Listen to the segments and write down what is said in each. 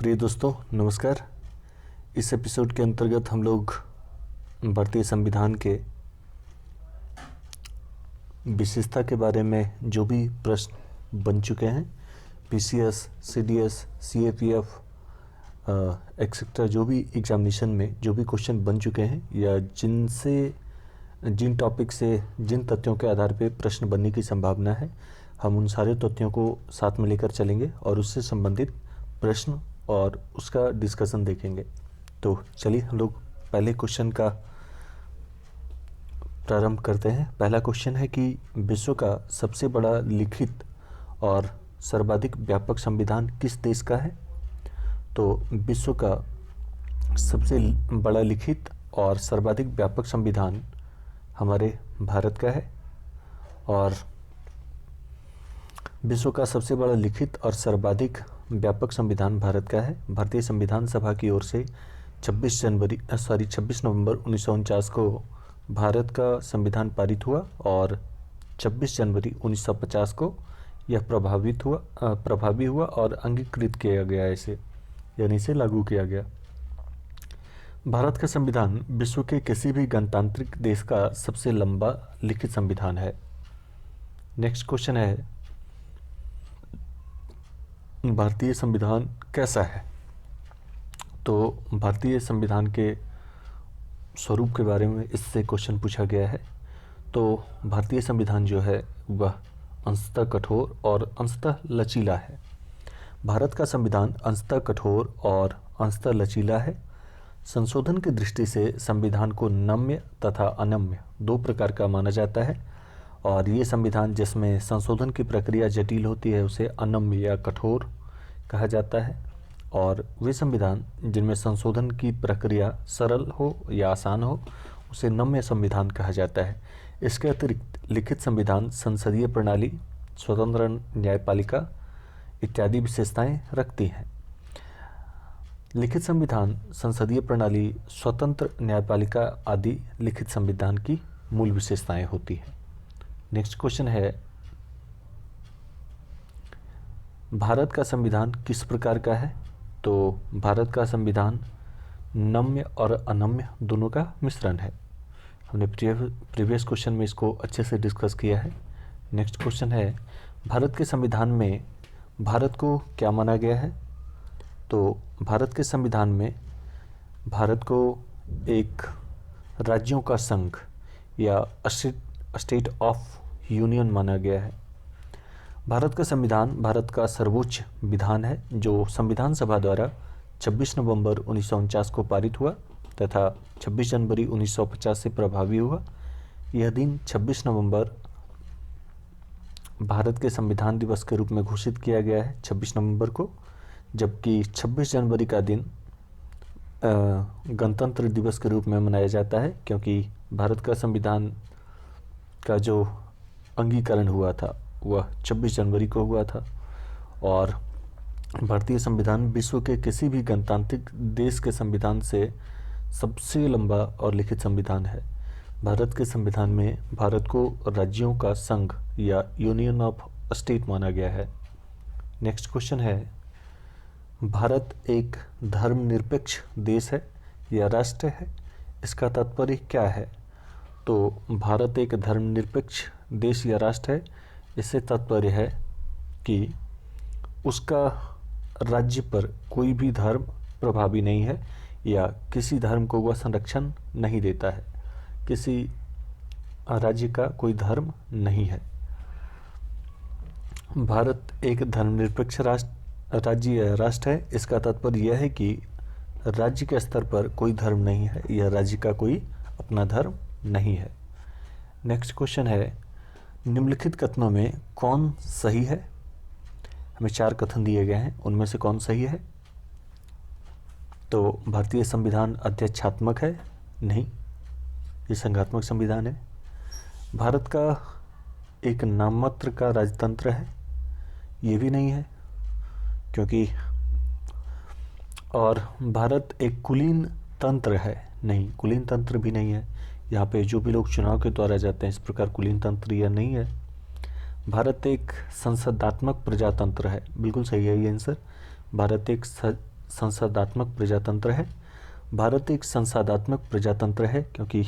प्रिय दोस्तों नमस्कार। इस एपिसोड के अंतर्गत हम लोग भारतीय संविधान के विशेषता के बारे में जो भी प्रश्न बन चुके हैं, पीसीएस, सीडीएस, सीएपीएफ एक्सेट्रा, जो भी एग्जामिनेशन में जो भी क्वेश्चन बन चुके हैं या जिन टॉपिक से जिन तथ्यों के आधार पर प्रश्न बनने की संभावना है, हम उन सारे तथ्यों को साथ में लेकर चलेंगे और उससे संबंधित प्रश्न और उसका डिस्कशन देखेंगे। तो चलिए हम लोग पहले क्वेश्चन का प्रारंभ करते हैं। पहला क्वेश्चन है कि विश्व का सबसे बड़ा लिखित और सर्वाधिक व्यापक संविधान किस देश का है? तो विश्व का सबसे बड़ा लिखित और सर्वाधिक व्यापक संविधान हमारे भारत का है। और विश्व का सबसे बड़ा लिखित और सर्वाधिक व्यापक संविधान भारत का है। भारतीय संविधान सभा की ओर से 26 नवंबर 1949 को भारत का संविधान पारित हुआ और 26 जनवरी 1950 को यह प्रभावी हुआ और अंगीकृत किया गया, इसे लागू किया गया। भारत का संविधान विश्व के किसी भी गणतांत्रिक देश का सबसे लंबा लिखित संविधान है। नेक्स्ट क्वेश्चन है, भारतीय संविधान कैसा है? तो भारतीय संविधान के स्वरूप के बारे में इससे क्वेश्चन पूछा गया है। तो भारतीय संविधान जो है वह अंशतः कठोर और अंशतः लचीला है। भारत का संविधान अंशतः कठोर और अंशतः लचीला है। संशोधन की दृष्टि से संविधान को नम्य तथा अनम्य दो प्रकार का माना जाता है, और ये संविधान जिसमें संशोधन की प्रक्रिया जटिल होती है उसे अनम्य या कठोर कहा जाता है, और वे संविधान जिनमें संशोधन की प्रक्रिया सरल हो या आसान हो उसे नम्य संविधान कहा जाता है। इसके अतिरिक्त लिखित संविधान संसदीय प्रणाली, स्वतंत्र न्यायपालिका इत्यादि विशेषताएं रखती हैं। लिखित संविधान, संसदीय प्रणाली, स्वतंत्र न्यायपालिका आदि लिखित संविधान की मूल विशेषताएं होती हैं। नेक्स्ट क्वेश्चन है, भारत का संविधान किस प्रकार का है? तो भारत का संविधान नम्य और अनम्य दोनों का मिश्रण है। हमने प्रीवियस क्वेश्चन में इसको अच्छे से डिस्कस किया है। नेक्स्ट क्वेश्चन है, भारत के संविधान में भारत को क्या माना गया है? तो भारत के संविधान में भारत को एक राज्यों का संघ या स्टेट ऑफ यूनियन माना गया है। भारत का संविधान भारत का सर्वोच्च विधान है जो संविधान सभा द्वारा 26 नवंबर 1949 को पारित हुआ तथा 26 जनवरी 1950 से प्रभावी हुआ। यह दिन 26 नवंबर भारत के संविधान दिवस के रूप में घोषित किया गया है 26 नवंबर को, जबकि 26 जनवरी का दिन गणतंत्र दिवस के रूप में मनाया जाता है, क्योंकि भारत का संविधान का जो अंगीकरण हुआ था वह 26 जनवरी को हुआ था। और भारतीय संविधान विश्व के किसी भी गणतांत्रिक देश के संविधान से सबसे लंबा और लिखित संविधान है। भारत के संविधान में भारत को राज्यों का संघ या यूनियन ऑफ स्टेट माना गया है। नेक्स्ट क्वेश्चन है, भारत एक धर्मनिरपेक्ष देश है या राष्ट्र है? इसका तात्पर्य क्या है? तो भारत एक धर्मनिरपेक्ष देश या राष्ट्र है, इससे तात्पर्य है कि उसका राज्य पर कोई भी धर्म प्रभावी नहीं है या किसी धर्म को वह संरक्षण नहीं देता है। किसी राज्य का कोई धर्म नहीं है। भारत एक धर्मनिरपेक्ष राष्ट्र है। इसका तात्पर्य यह है कि राज्य के स्तर पर कोई धर्म नहीं है या राज्य का कोई अपना धर्म नहीं है। नेक्स्ट क्वेश्चन है, निम्नलिखित कथनों में कौन सही है? हमें 4 कथन दिए गए हैं, उनमें से कौन सही है? तो भारतीय संविधान अध्यक्षात्मक है? नहीं, ये संघात्मक संविधान है। भारत का एक नाममात्र का राजतंत्र है? ये भी नहीं है, क्योंकि और भारत एक कुलीन तंत्र है? नहीं, कुलीन तंत्र भी नहीं है। यहाँ पे जो भी लोग चुनाव के द्वारा जाते हैं इस प्रकार कुलीन तंत्र यह नहीं है। भारत एक संसदात्मक प्रजातंत्र है? बिल्कुल सही है ये आंसर। भारत एक संसदात्मक प्रजातंत्र है। भारत एक संसदात्मक प्रजातंत्र है क्योंकि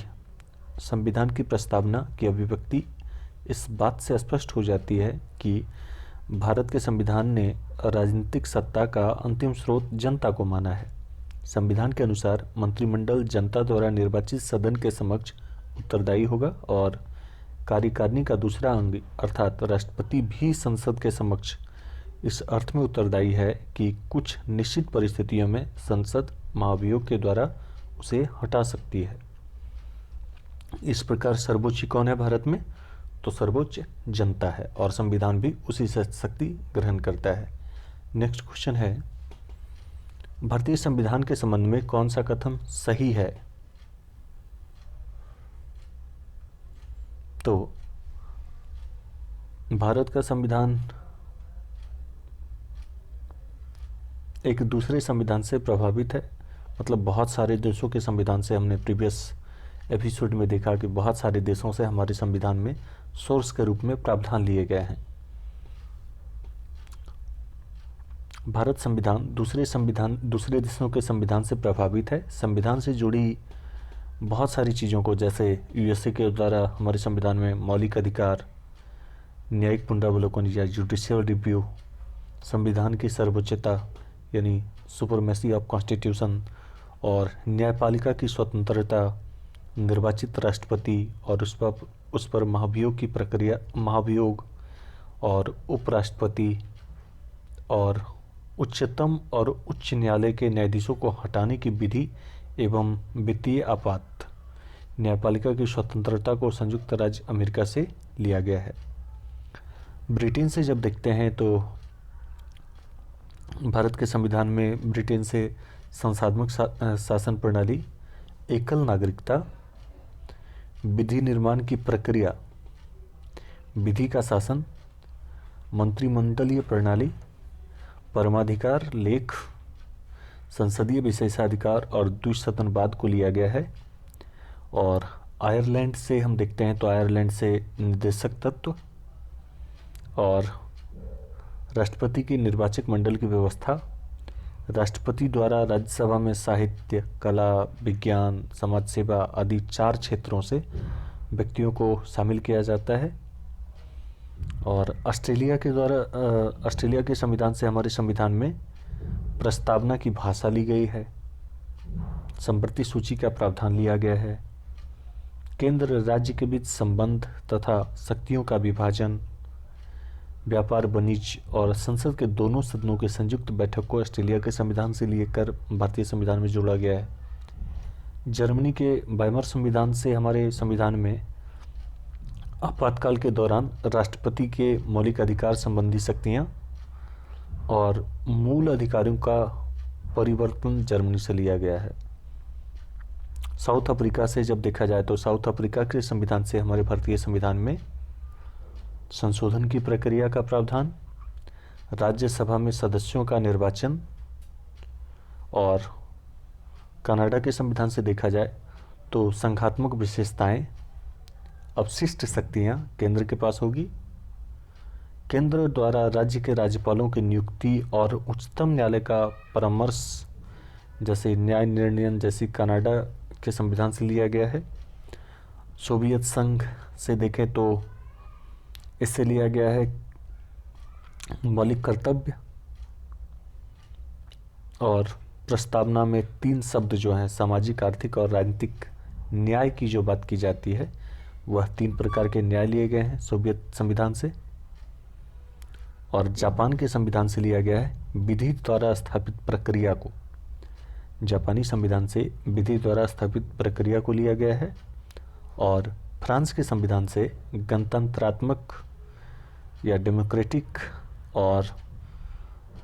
संविधान की प्रस्तावना की अभिव्यक्ति इस बात से स्पष्ट हो जाती है कि भारत के संविधान ने राजनीतिक सत्ता का अंतिम स्रोत जनता को माना है। संविधान के अनुसार मंत्रिमंडल जनता द्वारा निर्वाचित सदन के समक्ष उत्तरदायी होगा और कार्यकारिणी का दूसरा अंग अर्थात राष्ट्रपति भी संसद के समक्ष इस अर्थ में उत्तरदायी है कि कुछ निश्चित परिस्थितियों में संसद महाभियोग के द्वारा उसे हटा सकती है। इस प्रकार सर्वोच्च कौन है भारत में? तो सर्वोच्च जनता है और संविधान भी उसी से शक्ति ग्रहण करता है। नेक्स्ट क्वेश्चन है, भारतीय संविधान के संबंध में कौन सा कथन सही है? तो भारत का संविधान एक दूसरे संविधान से प्रभावित है। मतलब बहुत सारे देशों के संविधान से, हमने प्रीवियस एपिसोड में देखा कि बहुत सारे देशों से हमारे संविधान में सोर्स के रूप में प्रावधान लिए गए हैं। भारत संविधान दूसरे देशों के संविधान से प्रभावित है। संविधान से जुड़ी बहुत सारी चीज़ों को, जैसे यूएसए के द्वारा हमारे संविधान में मौलिक अधिकार, न्यायिक पुनरावलोकन या जुडिशियल रिव्यू, संविधान की सर्वोच्चता यानी सुपरमेसी ऑफ कॉन्स्टिट्यूशन और न्यायपालिका की स्वतंत्रता, निर्वाचित राष्ट्रपति और उस पर महाभियोग की प्रक्रिया, महाभियोग और उपराष्ट्रपति और उच्चतम और उच्च न्यायालय के न्यायाधीशों को हटाने की विधि एवं वित्तीय आपात, न्यायपालिका की स्वतंत्रता को संयुक्त राज्य अमेरिका से लिया गया है। ब्रिटेन से जब देखते हैं तो भारत के संविधान में ब्रिटेन से संस्थात्मक शासन प्रणाली, एकल नागरिकता, विधि निर्माण की प्रक्रिया, विधि का शासन, मंत्रिमंडलीय प्रणाली, परमाधिकार, लेख, संसदीय विशेषाधिकार और द्विसदनवाद को लिया गया है। और आयरलैंड से हम देखते हैं तो आयरलैंड से निर्देशक तत्व और राष्ट्रपति की निर्वाचक मंडल की व्यवस्था, राष्ट्रपति द्वारा राज्यसभा में साहित्य, कला, विज्ञान, समाज सेवा आदि 4 क्षेत्रों से व्यक्तियों को शामिल किया जाता है। और ऑस्ट्रेलिया के संविधान से हमारे संविधान में प्रस्तावना की भाषा ली गई है, संप्रति सूची का प्रावधान लिया गया है, केंद्र राज्य के बीच संबंध तथा शक्तियों का विभाजन, व्यापार, वाणिज्य और संसद के दोनों सदनों के संयुक्त बैठक को ऑस्ट्रेलिया के संविधान से लेकर भारतीय संविधान में जोड़ा गया है। जर्मनी के वाइमर संविधान से हमारे संविधान में आपातकाल के दौरान राष्ट्रपति के मौलिक अधिकार संबंधी शक्तियाँ और मूल अधिकारों का परिवर्तन जर्मनी से लिया गया है। साउथ अफ्रीका से जब देखा जाए तो साउथ अफ्रीका के संविधान से हमारे भारतीय संविधान में संशोधन की प्रक्रिया का प्रावधान, राज्यसभा में सदस्यों का निर्वाचन, और कनाडा के संविधान से देखा जाए तो संघात्मक विशेषताएं, अपशिष्ट शक्तियां केंद्र के पास होगी, केंद्र द्वारा राज्य के राज्यपालों की नियुक्ति और उच्चतम न्यायालय का परामर्श जैसे न्याय निर्णय जैसी कनाडा के संविधान से लिया गया है। सोवियत संघ से देखें तो इससे लिया गया है मौलिक कर्तव्य, और प्रस्तावना में 3 शब्द जो हैं सामाजिक, आर्थिक और राजनीतिक न्याय की जो बात की जाती है वह 3 प्रकार के न्याय लिए गए हैं सोवियत संविधान से। और जापान के संविधान से लिया गया है विधि द्वारा स्थापित प्रक्रिया को, जापानी संविधान से विधि द्वारा स्थापित प्रक्रिया को लिया गया है। और फ्रांस के संविधान से गणतंत्रात्मक या डेमोक्रेटिक और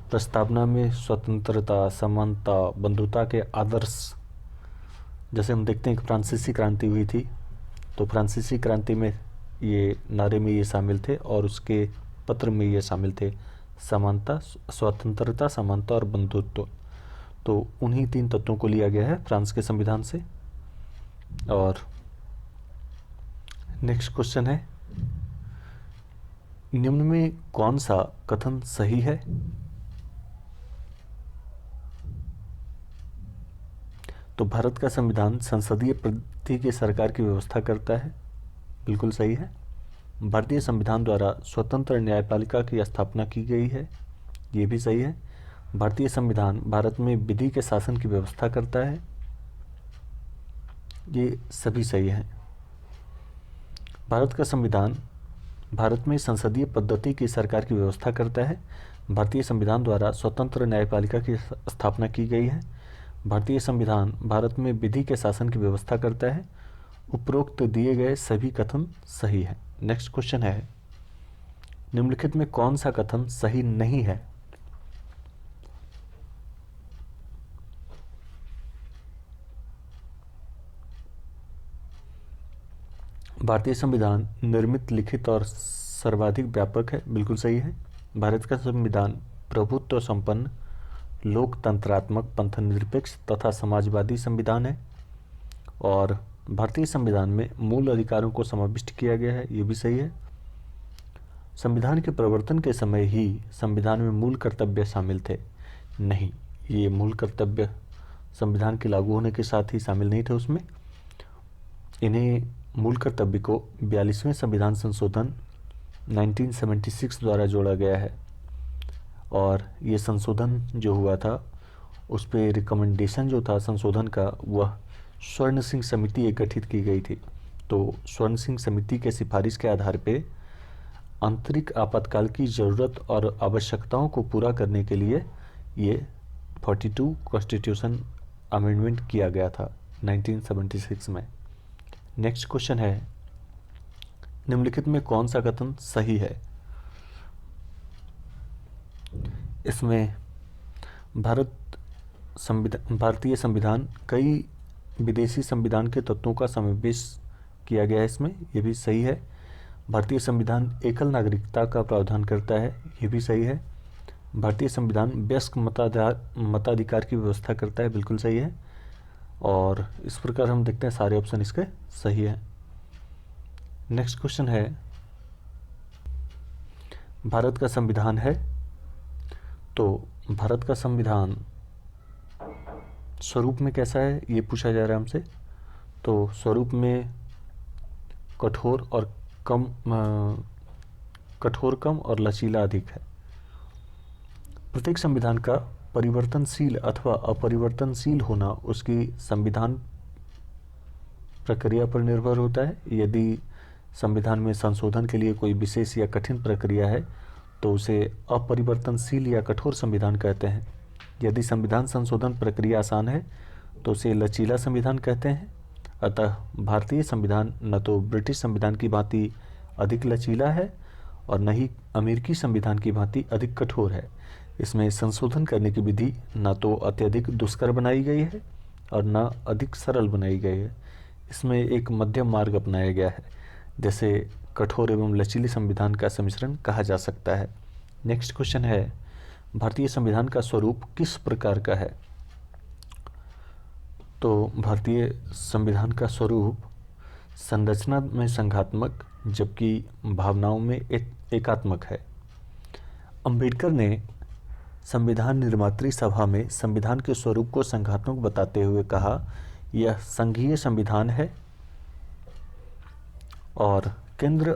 प्रस्तावना में स्वतंत्रता, समानता, बंधुता के आदर्श, जैसे हम देखते हैं कि फ्रांसीसी क्रांति हुई थी तो फ्रांसीसी क्रांति में ये नारे में ये शामिल थे और उसके पत्र में ये शामिल थे समानता, स्वतंत्रता, समानता और बंधुत्व। तो उन्हीं 3 तत्वों को लिया गया है फ्रांस के संविधान से। और नेक्स्ट क्वेश्चन है, निम्न में कौन सा कथन सही है? तो भारत का संविधान संसदीय पद्धति की सरकार की व्यवस्था करता है, बिल्कुल सही है। भारतीय संविधान द्वारा स्वतंत्र न्यायपालिका की स्थापना की गई है, ये भी सही है। भारतीय संविधान भारत में विधि के शासन की व्यवस्था करता है, ये सभी सही है। भारत का संविधान भारत में संसदीय पद्धति की सरकार की व्यवस्था करता है। भारतीय संविधान द्वारा स्वतंत्र न्यायपालिका की स्थापना की गई है। भारतीय संविधान भारत में विधि के शासन की व्यवस्था करता है। उपरोक्त दिए गए सभी कथन सही है। नेक्स्ट क्वेश्चन है, निम्नलिखित में कौन सा कथन सही नहीं है? भारतीय संविधान निर्मित, लिखित और सर्वाधिक व्यापक है, बिल्कुल सही है। भारत का संविधान प्रभुत्व संपन्न, लोकतंत्रात्मक, पंथनिरपेक्ष तथा समाजवादी संविधान है। और भारतीय संविधान में मूल अधिकारों को समाविष्ट किया गया है, ये भी सही है। संविधान के प्रवर्तन के समय ही संविधान में मूल कर्तव्य शामिल थे, नहीं, ये मूल कर्तव्य संविधान के लागू होने के साथ ही शामिल नहीं थे उसमें। इन्हें मूल कर्तव्य को 42वें संविधान संशोधन 1976 द्वारा जोड़ा गया है। और ये संशोधन जो हुआ था उस पर रिकमेंडेशन जो था संशोधन का, वह स्वर्ण सिंह समिति एक गठित की गई थी। तो स्वर्ण सिंह समिति के सिफारिश के आधार पे आंतरिक आपातकाल की ज़रूरत और आवश्यकताओं को पूरा करने के लिए ये 42 कॉन्स्टिट्यूशन अमेंडमेंट किया गया था 1976 में। नेक्स्ट क्वेश्चन है, निम्नलिखित में कौन सा कथन सही है? इसमें भारतीय संविधान कई विदेशी संविधान के तत्वों का समावेश किया गया है इसमें, ये भी सही है। भारतीय संविधान एकल नागरिकता का प्रावधान करता है, ये भी सही है। भारतीय संविधान वयस्क मताधिकार की व्यवस्था करता है, बिल्कुल सही है। और इस प्रकार हम देखते हैं सारे ऑप्शन इसके सही है। नेक्स्ट क्वेश्चन है, भारत का संविधान है, तो भारत का संविधान स्वरूप में कैसा है ये पूछा जा रहा है हमसे। तो स्वरूप में कठोर कम और लचीला अधिक है। प्रत्येक संविधान का परिवर्तनशील अथवा अपरिवर्तनशील होना उसकी संविधान प्रक्रिया पर निर्भर होता है। यदि संविधान में संशोधन के लिए कोई विशेष या कठिन प्रक्रिया है तो उसे अपरिवर्तनशील या कठोर संविधान कहते हैं। यदि संविधान संशोधन प्रक्रिया आसान है तो उसे लचीला संविधान कहते हैं। अतः भारतीय संविधान न तो ब्रिटिश संविधान की भांति अधिक लचीला है और न ही अमेरिकी संविधान की भांति अधिक कठोर है। इसमें संशोधन करने की विधि न तो अत्यधिक दुष्कर बनाई गई है और न अधिक सरल बनाई गई है। इसमें एक मध्यम मार्ग अपनाया गया है, जैसे कठोर एवं लचीले संविधान का सम्मिश्रण कहा जा सकता है। नेक्स्ट क्वेश्चन है, भारतीय संविधान का स्वरूप किस प्रकार का है? तो भारतीय संविधान का स्वरूप संरचना में संघात्मक जबकि भावनाओं में एकात्मक है। अंबेडकर ने संविधान निर्मात्री सभा में संविधान के स्वरूप को संघात्मक बताते हुए कहा, यह संघीय संविधान है और केंद्र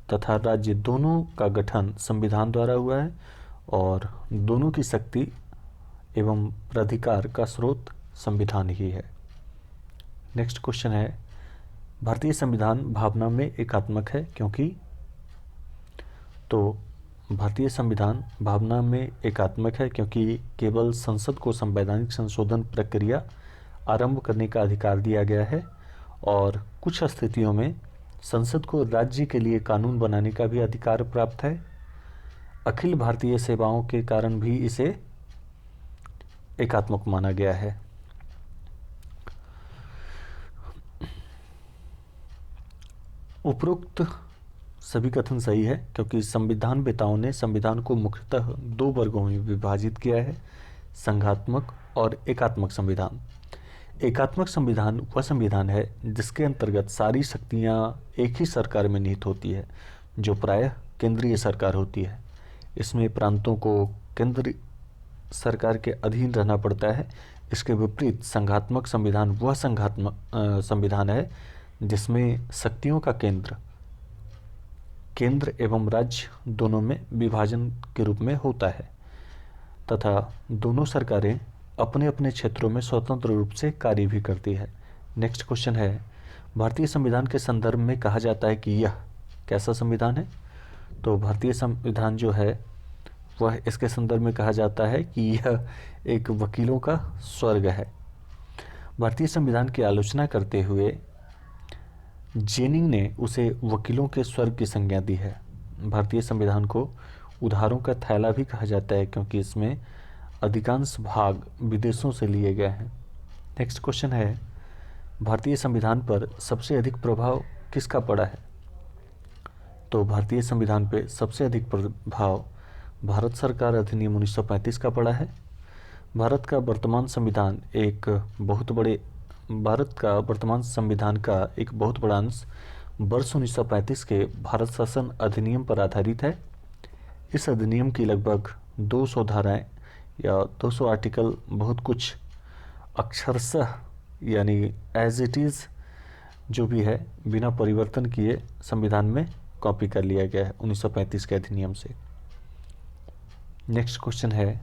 तथा राज्य दोनों का गठन संविधान द्वारा हुआ है और दोनों की शक्ति एवं प्राधिकार का स्रोत संविधान ही है। नेक्स्ट क्वेश्चन है, भारतीय संविधान भावना में एकात्मक है क्योंकि? तो भारतीय संविधान भावना में एकात्मक है क्योंकि केवल संसद को संवैधानिक संशोधन प्रक्रिया आरंभ करने का अधिकार दिया गया है और कुछ स्थितियों में संसद को राज्य के लिए कानून बनाने का भी अधिकार प्राप्त है। अखिल भारतीय सेवाओं के कारण भी इसे एकात्मक माना गया है। उपरोक्त सभी कथन सही है क्योंकि संविधान वेताओं ने संविधान को मुख्यतः दो वर्गों में विभाजित किया है, संघात्मक और एकात्मक संविधान। एकात्मक संविधान वह संविधान है जिसके अंतर्गत सारी शक्तियां एक ही सरकार में निहित होती है, जो प्रायः केंद्रीय सरकार होती है। इसमें प्रांतों को केंद्र सरकार के अधीन रहना पड़ता है। इसके विपरीत संघात्मक संविधान वह संविधान है जिसमें शक्तियों का केंद्र एवं राज्य दोनों में विभाजन के रूप में होता है तथा दोनों सरकारें अपने अपने क्षेत्रों में स्वतंत्र रूप से कार्य भी करती है। नेक्स्ट क्वेश्चन है, भारतीय संविधान के संदर्भ में कहा जाता है कि यह कैसा संविधान है? तो भारतीय संविधान जो है वह इसके संदर्भ में कहा जाता है कि यह एक वकीलों का स्वर्ग है। भारतीय संविधान की आलोचना करते हुए जेनिंग ने उसे वकीलों के स्वर्ग की संज्ञा दी है। भारतीय संविधान को उधारों का थैला भी कहा जाता है क्योंकि इसमें अधिकांश भाग विदेशों से लिए गए हैं। नेक्स्ट क्वेश्चन है, भारतीय संविधान पर सबसे अधिक प्रभाव किसका पड़ा है? तो भारतीय संविधान पे सबसे अधिक प्रभाव भारत सरकार अधिनियम 1935 का पड़ा है। भारत का वर्तमान संविधान का एक बहुत बड़ा अंश वर्ष 1935 के भारत शासन अधिनियम पर आधारित है। इस अधिनियम की लगभग 200 धाराएं या 200 आर्टिकल बहुत कुछ अक्षरशः यानी एज इट इज़ जो भी है बिना परिवर्तन किए संविधान में कॉपी कर लिया गया है 1935 के अधिनियम से। नेक्स्ट क्वेश्चन है,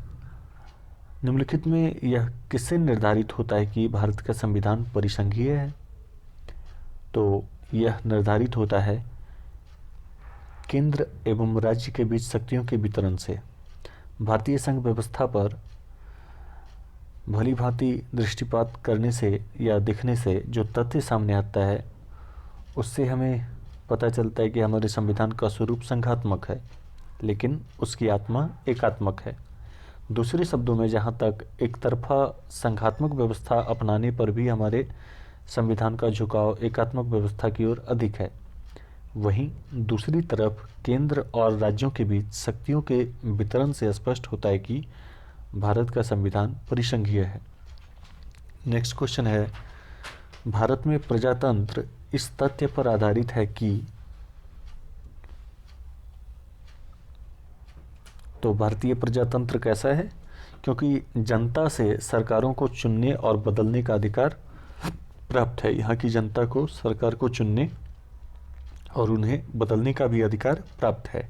निम्नलिखित में यह किससे निर्धारित होता है कि भारत का संविधान परिसंघीय है? तो यह निर्धारित होता है केंद्र एवं राज्य के बीच शक्तियों के वितरण से। भारतीय संघ व्यवस्था पर भली भांति दृष्टिपात करने से या देखने से जो तथ्य सामने आता है उससे हमें पता चलता है कि हमारे संविधान का स्वरूप संघात्मक है लेकिन उसकी आत्मा एकात्मक है। दूसरे शब्दों में जहाँ तक एक तरफा संघात्मक व्यवस्था अपनाने पर भी हमारे संविधान का झुकाव एकात्मक व्यवस्था की ओर अधिक है, वहीं दूसरी तरफ केंद्र और राज्यों के बीच शक्तियों के वितरण से स्पष्ट होता है कि भारत का संविधान परिसंघीय है। नेक्स्ट क्वेश्चन है, भारत में प्रजातंत्र इस तथ्य पर आधारित है कि तो भारतीय प्रजातंत्र कैसा है? क्योंकि जनता से सरकारों को चुनने और बदलने का अधिकार प्राप्त है। यहाँ की जनता को सरकार को चुनने और उन्हें बदलने का भी अधिकार प्राप्त है।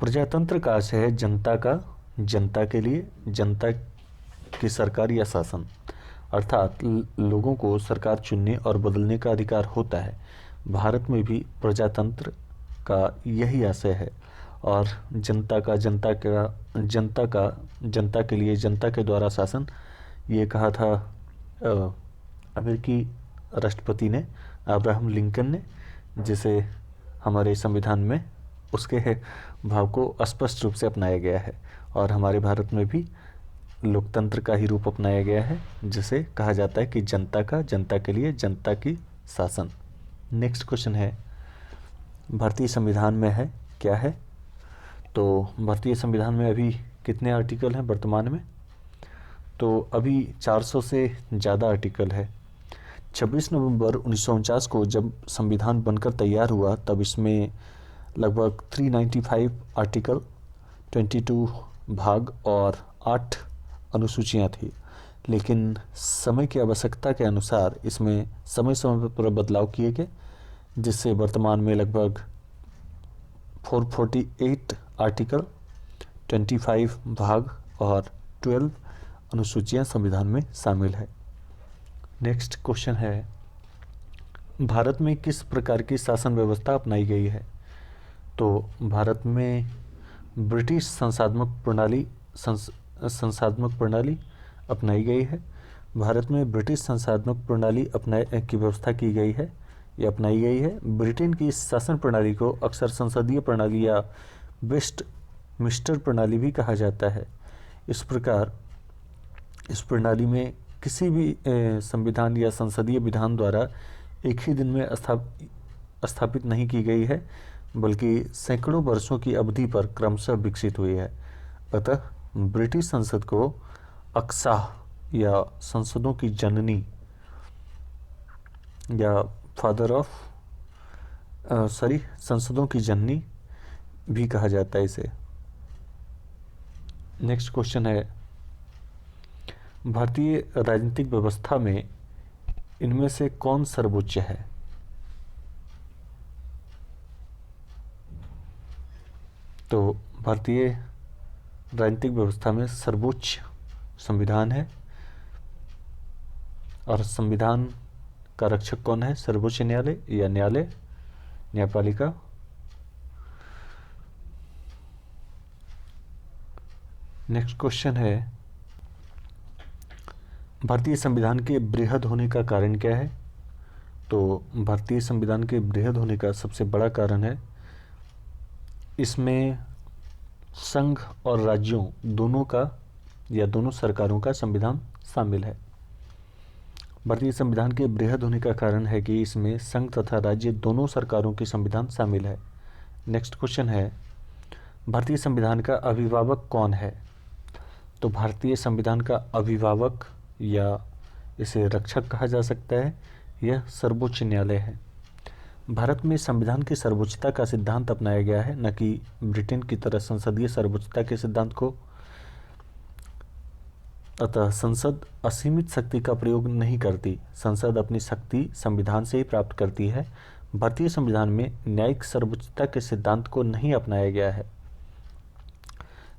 प्रजातंत्र का अर्थ है जनता का, जनता के लिए, जनता की सरकार या शासन, अर्थात लोगों को सरकार चुनने और बदलने का अधिकार होता है। भारत में भी प्रजातंत्र का यही आशय है और जनता के लिए, जनता के द्वारा शासन, ये कहा था अमेरिकी राष्ट्रपति ने, अब्राहम लिंकन ने, जिसे हमारे संविधान में उसके भाव को स्पष्ट रूप से अपनाया गया है और हमारे भारत में भी लोकतंत्र का ही रूप अपनाया गया है जिसे कहा जाता है कि जनता का, जनता के लिए, जनता की शासन। नेक्स्ट क्वेश्चन है, भारतीय संविधान में है क्या है? तो भारतीय संविधान में अभी कितने आर्टिकल हैं वर्तमान में? तो अभी 400 से ज़्यादा आर्टिकल है। 26 नवंबर 1949 को जब संविधान बनकर तैयार हुआ तब इसमें लगभग 395 आर्टिकल, 22 भाग और 8 अनुसूचियाँ थी, लेकिन समय की आवश्यकता के अनुसार इसमें समय समय पर बदलाव किए गए जिससे वर्तमान में लगभग 448 आर्टिकल, 25 भाग और 12 अनुसूचियाँ संविधान में शामिल है। नेक्स्ट क्वेश्चन है, भारत में किस प्रकार की शासन व्यवस्था अपनाई गई है? तो भारत में ब्रिटिश संसाधनक प्रणाली अपनाई गई है। भारत में ब्रिटिश संसाधनक प्रणाली की व्यवस्था की गई है, ये अपनाई गई है। ब्रिटेन की इस शासन प्रणाली को अक्सर संसदीय प्रणाली या वेस्टमिंस्टर प्रणाली भी कहा जाता है। इस प्रकार इस प्रणाली में किसी भी संविधान या संसदीय विधान द्वारा एक ही दिन में स्थापित नहीं की गई है, बल्कि सैकड़ों वर्षों की अवधि पर क्रमशः विकसित हुई है। अतः ब्रिटिश संसद को अक्साह या संसदों की जननी या संसदों की जननी भी कहा जाता है इसे। नेक्स्ट क्वेश्चन है, भारतीय राजनीतिक व्यवस्था में इनमें से कौन सर्वोच्च है? तो भारतीय राजनीतिक व्यवस्था में सर्वोच्च संविधान है। और संविधान का रक्षक कौन है? सर्वोच्च न्यायालय या न्यायपालिका। नेक्स्ट क्वेश्चन है, भारतीय संविधान के बृहद होने का कारण क्या है? तो भारतीय संविधान के बृहद होने का सबसे बड़ा कारण है, इसमें संघ और राज्यों दोनों का या दोनों सरकारों का संविधान शामिल है। भारतीय संविधान के बृहद होने का कारण है कि इसमें संघ तथा राज्य दोनों सरकारों के संविधान शामिल है। नेक्स्ट क्वेश्चन है, भारतीय संविधान का अभिभावक कौन है? तो भारतीय संविधान का अभिभावक या इसे रक्षक कहा जा सकता है, यह सर्वोच्च न्यायालय है। भारत में संविधान की सर्वोच्चता का सिद्धांत अपनाया गया है, न कि ब्रिटेन की तरह संसदीय सर्वोच्चता के सिद्धांत को। अतः संसद असीमित शक्ति का प्रयोग नहीं करती, संसद अपनी शक्ति संविधान से ही प्राप्त करती है। भारतीय संविधान में न्यायिक सर्वोच्चता के सिद्धांत को नहीं अपनाया गया है।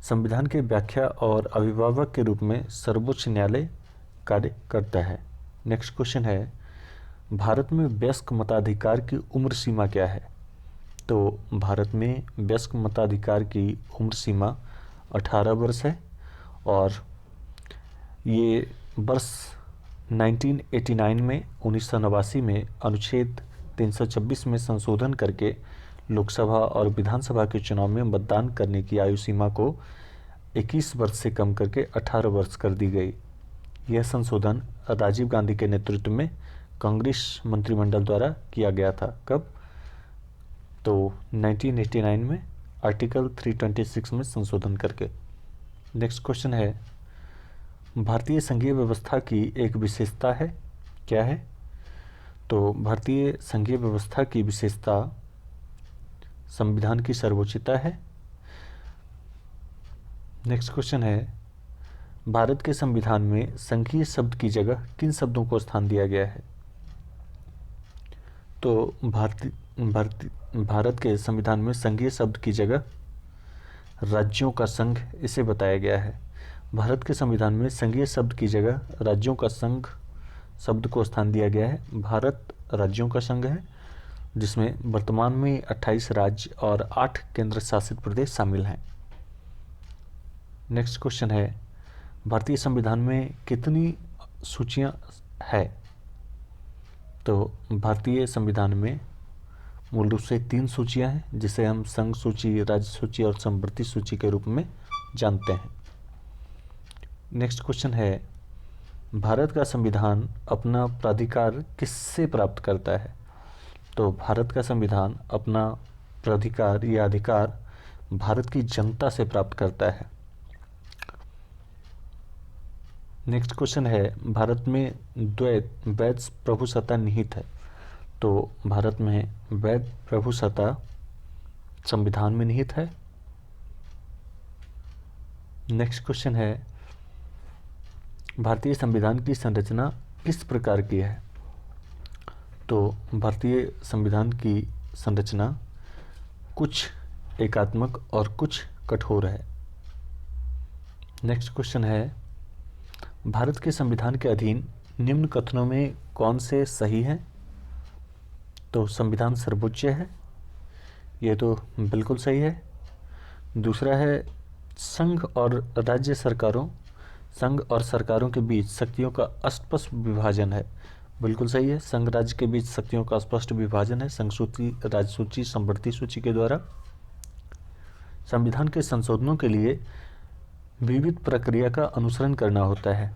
संविधान के व्याख्या और अभिभावक के रूप में सर्वोच्च न्यायालय कार्य करता है। नेक्स्ट क्वेश्चन है, भारत में वयस्क मताधिकार की उम्र सीमा क्या है? तो भारत में वयस्क मताधिकार की उम्र सीमा 18 वर्ष है और ये वर्ष 1989 में 1989 में अनुच्छेद 326 में संशोधन करके लोकसभा और विधानसभा के चुनाव में मतदान करने की आयु सीमा को 21 वर्ष से कम करके 18 वर्ष कर दी गई। यह संशोधन राजीव गांधी के नेतृत्व में कांग्रेस मंत्रिमंडल द्वारा किया गया था। कब? तो 1989 में आर्टिकल 326 में संशोधन करके। नेक्स्ट क्वेश्चन है, भारतीय संघीय व्यवस्था की एक विशेषता है, क्या है? तो भारतीय संघीय व्यवस्था की विशेषता संविधान की सर्वोच्चता है। नेक्स्ट क्वेश्चन है, भारत के संविधान में संघीय शब्द की जगह किन शब्दों को स्थान दिया गया है? तो भारत के संविधान में संघीय शब्द की जगह राज्यों का संघ इसे बताया गया है। भारत के संविधान में संघीय शब्द की जगह राज्यों का संघ शब्द को स्थान दिया गया है। भारत राज्यों का संघ है, जिसमें वर्तमान में 28 राज्य और 8 केंद्र शासित प्रदेश शामिल हैं। नेक्स्ट क्वेश्चन है, भारतीय संविधान में कितनी सूचियां है? तो भारतीय संविधान में मूल रूप से 3 सूचियां हैं, जिसे हम संघ सूची, राज्य सूची और समवर्ती सूची के रूप में जानते हैं। नेक्स्ट क्वेश्चन है, भारत का संविधान अपना प्राधिकार किससे प्राप्त करता है? तो भारत का संविधान अपना प्राधिकार या अधिकार भारत की जनता से प्राप्त करता है। नेक्स्ट क्वेश्चन है, भारत में वैध प्रभुसत्ता निहित है। तो भारत में वैध प्रभुसत्ता संविधान में निहित है। नेक्स्ट क्वेश्चन है, भारतीय संविधान की संरचना किस प्रकार की है? तो भारतीय संविधान की संरचना कुछ एकात्मक और कुछ कठोर है। नेक्स्ट क्वेश्चन है, भारत के संविधान के अधीन निम्न कथनों में कौन से सही हैं? तो संविधान सर्वोच्च है, ये तो बिल्कुल सही है। दूसरा है, संघ और सरकारों के बीच शक्तियों का अस्पष्ट विभाजन है, बिल्कुल सही है। संघ राज्य के बीच शक्तियों का स्पष्ट विभाजन है संघ सूची, राज्य सूची, समवर्ती सूची के द्वारा। संविधान के संशोधनों के लिए विविध प्रक्रिया का अनुसरण करना होता है,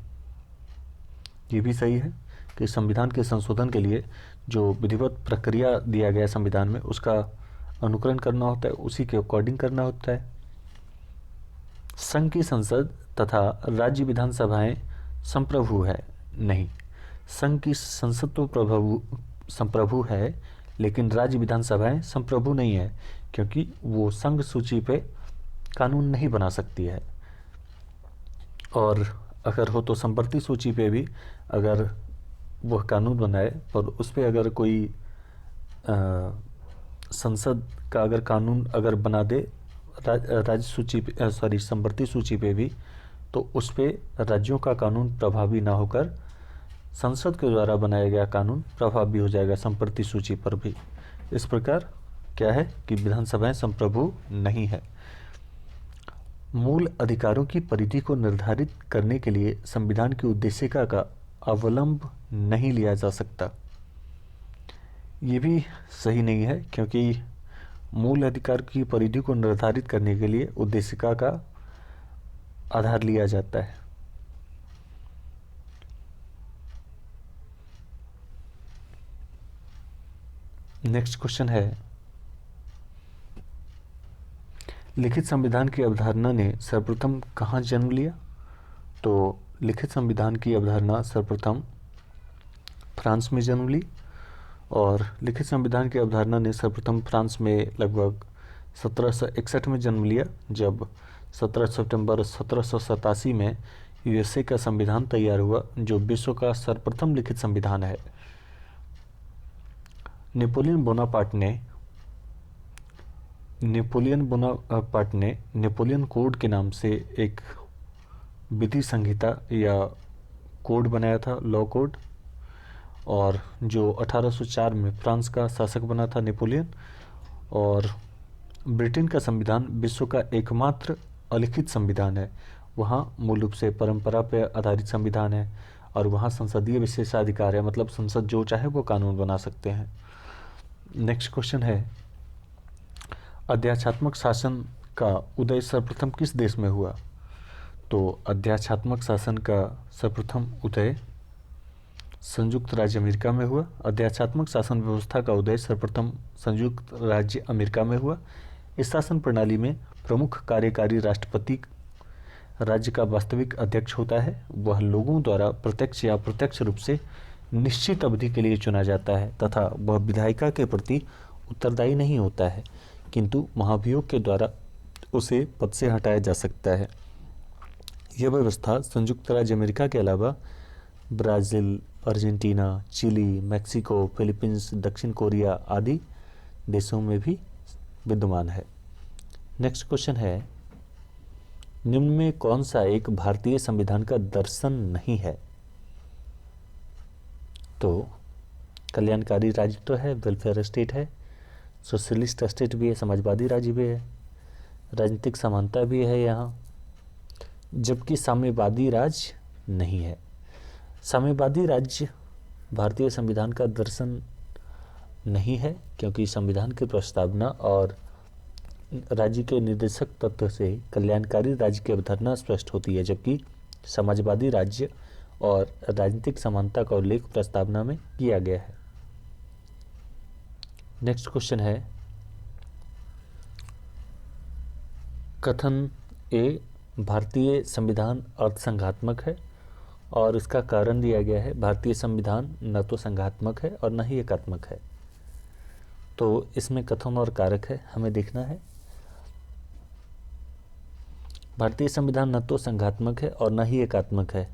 ये भी सही है कि संविधान के संशोधन के लिए जो विधिवत प्रक्रिया दिया गया संविधान में, उसका अनुकरण करना होता है, उसी के अकॉर्डिंग करना होता है। संघ की संसद तथा राज्य विधानसभाएं संप्रभु है, नहीं। संघ की संसद तो संप्रभु है, लेकिन राज्य विधानसभाएं संप्रभु नहीं है, क्योंकि वो संघ सूची पे कानून नहीं बना सकती है। और अगर हो तो संप्रति सूची पे भी अगर वह कानून बनाए, पर उस पर अगर कोई संसद का अगर कानून अगर बना दे राज्य सूची पे, सॉरी संप्रति सूची पे भी, तो उस पर राज्यों का कानून प्रभावी ना होकर संसद के द्वारा बनाया गया कानून प्रभावी हो जाएगा संप्रति सूची पर भी। इस प्रकार क्या है कि विधानसभाएं संप्रभु नहीं है। मूल अधिकारों की परिधि को निर्धारित करने के लिए संविधान की उद्देशिका का अवलंब नहीं लिया जा सकता। ये भी सही नहीं है, क्योंकि मूल अधिकार की परिधि को निर्धारित करने के लिए उद्देशिका का आधार लिया जाता है। नेक्स्ट क्वेश्चन है, लिखित संविधान की अवधारणा ने सर्वप्रथम कहाँ जन्म लिया? तो लिखित संविधान की अवधारणा सर्वप्रथम फ्रांस में जन्म ली, और लिखित संविधान की अवधारणा ने सर्वप्रथम फ्रांस में लगभग 1761 में जन्म लिया, जब 17 सितंबर 1787 में यूएसए का संविधान तैयार हुआ, जो विश्व का सर्वप्रथम लिखित संविधान है। नेपोलियन बोनापार्ट ने नेपोलियन कोड के नाम से एक विधि संहिता या कोड बनाया था, लॉ कोड, और जो 1804 में फ्रांस का शासक बना था नेपोलियन। और ब्रिटेन का संविधान विश्व का एकमात्र अलिखित संविधान है। वहाँ मूल रूप से परंपरा पर आधारित संविधान है, और वहाँ संसदीय विशेषाधिकार है, मतलब संसद जो चाहे वो कानून बना सकते हैं। नेक्स्ट क्वेश्चन है, अध्यात्मात्मक शासन का उदय सर्वप्रथम किस देश में हुआ? तो अध्यात्मात्मक शासन का सर्वप्रथम उदय संयुक्त राज्य अमेरिका में हुआ। अध्यात्मात्मक शासन व्यवस्था का उदय सर्वप्रथम संयुक्त राज्य अमेरिका में हुआ। इस शासन प्रणाली में प्रमुख कार्यकारी राष्ट्रपति राज्य का वास्तविक अध्यक्ष होता है। वह लोगों द्वारा प्रत्यक्ष या अप्रत्यक्ष रूप से निश्चित अवधि के लिए चुना जाता है तथा वह विधायिका के प्रति उत्तरदायी नहीं होता है, किंतु महाभियोग के द्वारा उसे पद से हटाया जा सकता है। यह व्यवस्था संयुक्त राज्य अमेरिका के अलावा Brazil, Argentina, Chile, Mexico, Philippines, दक्षिण कोरिया आदि देशों में भी विद्यमान है। नेक्स्ट क्वेश्चन है, निम्न में कौन सा एक भारतीय संविधान का दर्शन नहीं है? तो कल्याणकारी राज्य तो है, वेलफेयर स्टेट है, सोशलिस्ट स्टेट भी है, समाजवादी राज्य भी है, राजनीतिक समानता भी है यहाँ, जबकि साम्यवादी राज्य नहीं है। साम्यवादी राज्य भारतीय संविधान का दर्शन नहीं है, क्योंकि संविधान की प्रस्तावना और राज्य के निर्देशक तत्व से कल्याणकारी राज्य की अवधारणा स्पष्ट होती है, जबकि समाजवादी राज्य और राजनीतिक समानता का उल्लेख प्रस्तावना में किया गया है। नेक्स्ट क्वेश्चन है, कथन ए भारतीय संविधान अर्थसंघात्मक है, और इसका कारण दिया गया है भारतीय संविधान न तो संघात्मक है और न ही एकात्मक है। तो इसमें कथन और कारक है, हमें देखना है। भारतीय संविधान न तो संघात्मक है और न ही एकात्मक है।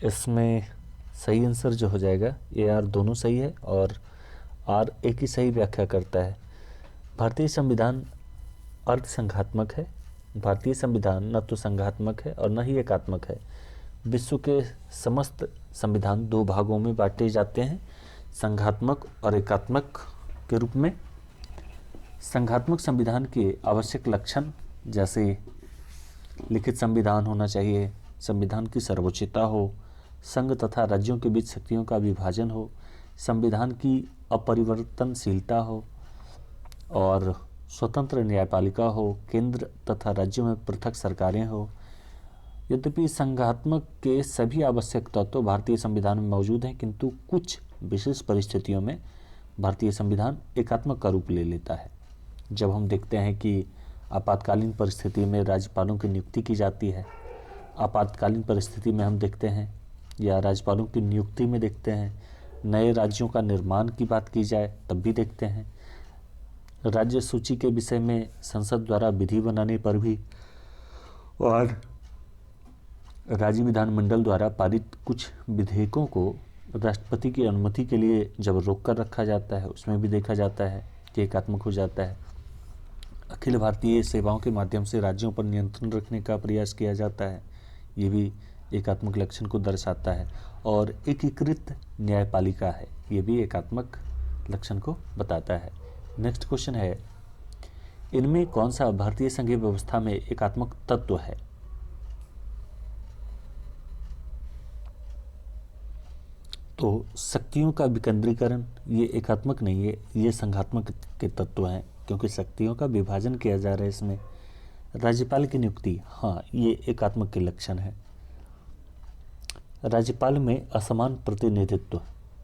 इसमें सही आंसर जो हो जाएगा, ए आर दोनों सही है और आर एक ही सही व्याख्या करता है। भारतीय संविधान अर्ध संघात्मक है। भारतीय संविधान न तो संघात्मक है और न ही एकात्मक है। विश्व के समस्त संविधान दो भागों में बांटे जाते हैं, संघात्मक और एकात्मक के रूप में। संघात्मक संविधान के आवश्यक लक्षण जैसे लिखित संविधान होना चाहिए, संविधान की सर्वोच्चता हो, संघ तथा राज्यों के बीच शक्तियों का विभाजन हो, संविधान की अपरिवर्तनशीलता हो और स्वतंत्र न्यायपालिका हो, केंद्र तथा राज्यों में पृथक सरकारें हो। यद्यपि संघात्मक के सभी आवश्यक तत्व भारतीय संविधान में मौजूद हैं, किंतु कुछ विशेष परिस्थितियों में भारतीय संविधान एकात्मक का रूप ले लेता है। जब हम देखते हैं कि आपातकालीन परिस्थिति में राज्यपालों की नियुक्ति की जाती है, आपातकालीन परिस्थिति में हम देखते हैं या राज्यपालों की नियुक्ति में देखते हैं, नए राज्यों का निर्माण की बात की जाए तब भी देखते हैं, राज्य सूची के विषय में संसद द्वारा विधि बनाने पर भी और राज्य विधानमंडल द्वारा पारित कुछ विधेयकों को राष्ट्रपति की अनुमति के लिए जब रोक कर रखा जाता है, उसमें भी देखा जाता है कि एकात्मक हो जाता है। अखिल भारतीय सेवाओं के माध्यम से राज्यों पर नियंत्रण रखने का प्रयास किया जाता है, ये भी एकात्मक लक्षण को दर्शाता है। और एकीकृत न्यायपालिका है, ये भी एकात्मक लक्षण को बताता है। नेक्स्ट क्वेश्चन है, इनमें कौन सा भारतीय संघीय व्यवस्था में एकात्मक तत्व है? तो शक्तियों का विकेंद्रीकरण ये एकात्मक नहीं है, ये संघात्मक के तत्व हैं, क्योंकि शक्तियों का विभाजन किया जा रहा है इसमें। राज्यपाल की नियुक्ति, हाँ, ये एकात्मक के लक्षण है। राज्यपाल में असमान प्रतिनिधित्व,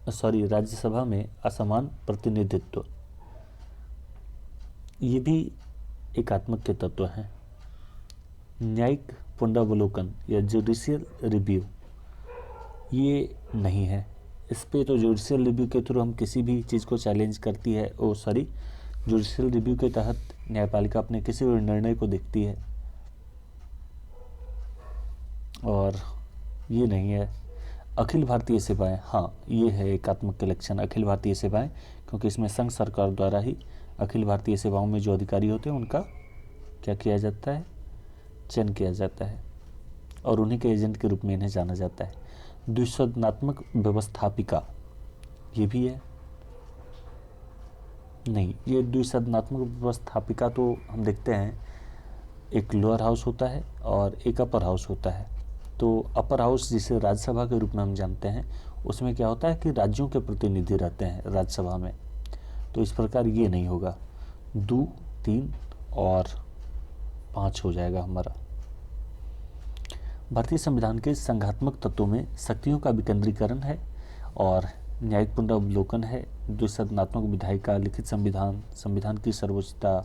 राज्यसभा में असमान प्रतिनिधित्व, ये भी एकात्मक के तत्व हैं। न्यायिक पुनरावलोकन या जुडिशियल रिव्यू, ये नहीं है। इस पे तो जुडिशियल रिव्यू के थ्रू हम किसी भी चीज़ को चैलेंज करती है, जुडिशियल रिव्यू के तहत न्यायपालिका अपने किसी भी निर्णय को देखती है, और ये नहीं है। अखिल भारतीय सेवाएं, हाँ, ये है एकात्मक के लक्षण, अखिल भारतीय सेवाएं, क्योंकि इसमें संघ सरकार द्वारा ही अखिल भारतीय सेवाओं में जो अधिकारी होते हैं उनका क्या किया जाता है, चयन किया जाता है, और उन्हीं के एजेंट के रूप में इन्हें जाना जाता है। द्विसदनात्मक व्यवस्थापिका, ये भी है नहीं, ये द्विसदनात्मक व्यवस्थापिका तो हम देखते हैं एक लोअर हाउस होता है और एक अपर हाउस होता है। तो अपर हाउस जिसे राज्यसभा के रूप में हम जानते हैं, उसमें क्या होता है कि राज्यों के प्रतिनिधि रहते हैं राज्यसभा में, तो इस प्रकार ये नहीं होगा। 2, 3 और 5 हो जाएगा हमारा। भारतीय संविधान के संघात्मक तत्वों में शक्तियों का विकेंद्रीकरण है और न्यायिक पुनरावलोकन है, द्विसदनात्मक विधायिका, लिखित संविधान, संविधान की सर्वोच्चता,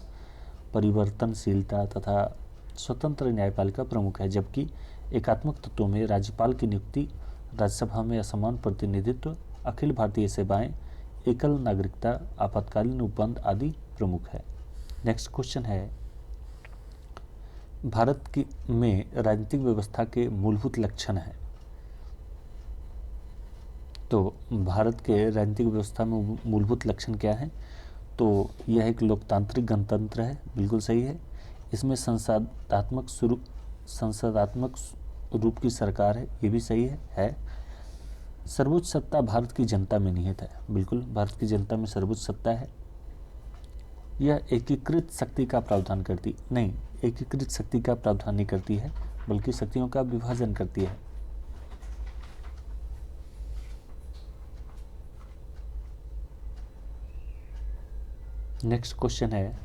परिवर्तनशीलता तथा स्वतंत्र न्यायपालिका प्रमुख है। जबकि एकात्मक तत्वों में राज्यपाल की नियुक्ति, राज्यसभा में असमान प्रतिनिधित्व, अखिल भारतीय सेवाएं, एकल नागरिकता, आपातकालीन उपबंध आदि प्रमुख है। नेक्स्ट क्वेश्चन है, भारत की में राजनीतिक व्यवस्था के मूलभूत लक्षण हैं। तो भारत के राजनीतिक व्यवस्था में मूलभूत लक्षण क्या हैं? तो यह एक लोकतांत्रिक गणतंत्र है, बिल्कुल सही है। इसमें संसदात्मक रूप की सरकार है, ये भी सही है। सर्वोच्च सत्ता भारत की जनता में निहित है, बिल्कुल, भारत की जनता में सर्वोच्च सत्ता है। यह एकीकृत शक्ति का प्रावधान करती नहीं, एकीकृत शक्ति का प्रावधान नहीं करती है, बल्कि शक्तियों का विभाजन करती है। नेक्स्ट क्वेश्चन है,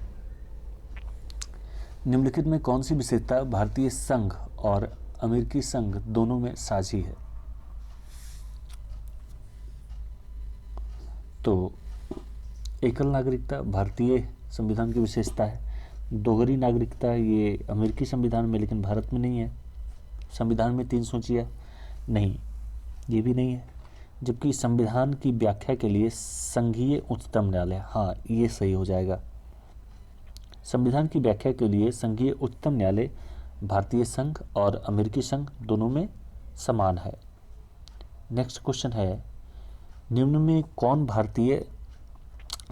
निम्नलिखित में कौन सी विशेषता भारतीय संघ और अमेरिकी संघ दोनों में साझी है? तो एकल नागरिकता भारतीय संविधान की विशेषता है। दोहरी नागरिकता ये अमेरिकी संविधान में, लेकिन भारत में नहीं है। संविधान में 3 सूचियाँ नहीं, ये भी नहीं है। जबकि संविधान की व्याख्या के लिए संघीय उच्चतम न्यायालय, हाँ, ये सही हो जाएगा। संविधान की व्याख्या के लिए संघीय उच्चतम न्यायालय भारतीय संघ और अमेरिकी संघ दोनों में समान है। नेक्स्ट क्वेश्चन है, निम्न में कौन भारतीय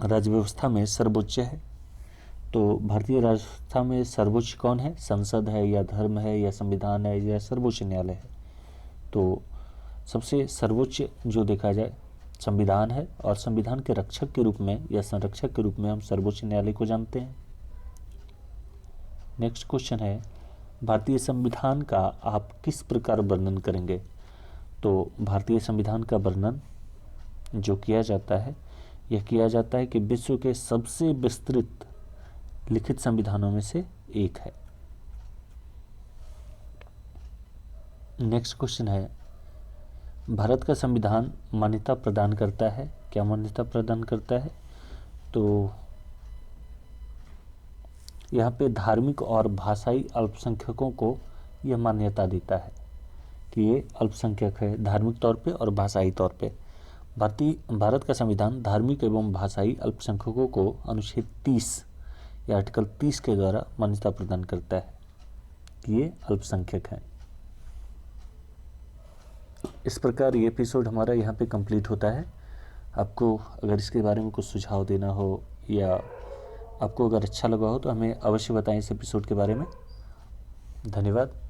राज्य व्यवस्था में सर्वोच्च है? तो भारतीय राज्य व्यवस्था में सर्वोच्च कौन है? संसद है या धर्म है या संविधान है या सर्वोच्च न्यायालय है? तो सबसे सर्वोच्च जो देखा जाए संविधान है, और संविधान के रक्षक के रूप में या संरक्षक के रूप में हम सर्वोच्च न्यायालय को जानते हैं। नेक्स्ट क्वेश्चन है, भारतीय संविधान का आप किस प्रकार वर्णन करेंगे? तो भारतीय संविधान का वर्णन जो किया जाता है, यह किया जाता है कि विश्व के सबसे विस्तृत लिखित संविधानों में से एक है। नेक्स्ट क्वेश्चन है, भारत का संविधान मान्यता प्रदान करता है, क्या मान्यता प्रदान करता है? तो यहाँ पे धार्मिक और भाषाई अल्पसंख्यकों को यह मान्यता देता है कि ये अल्पसंख्यक है, धार्मिक तौर पे और भाषाई तौर पे। भारत का संविधान धार्मिक एवं भाषाई अल्पसंख्यकों को अनुच्छेद 30 या आर्टिकल 30 के द्वारा मान्यता प्रदान करता है। कि ये अल्पसंख्यक हैं। इस प्रकार ये एपिसोड हमारा यहाँ पे कंप्लीट होता है। आपको अगर इसके बारे में कुछ सुझाव देना हो या आपको अगर अच्छा लगा हो तो हमें अवश्य बताएं इस एपिसोड के बारे में। धन्यवाद।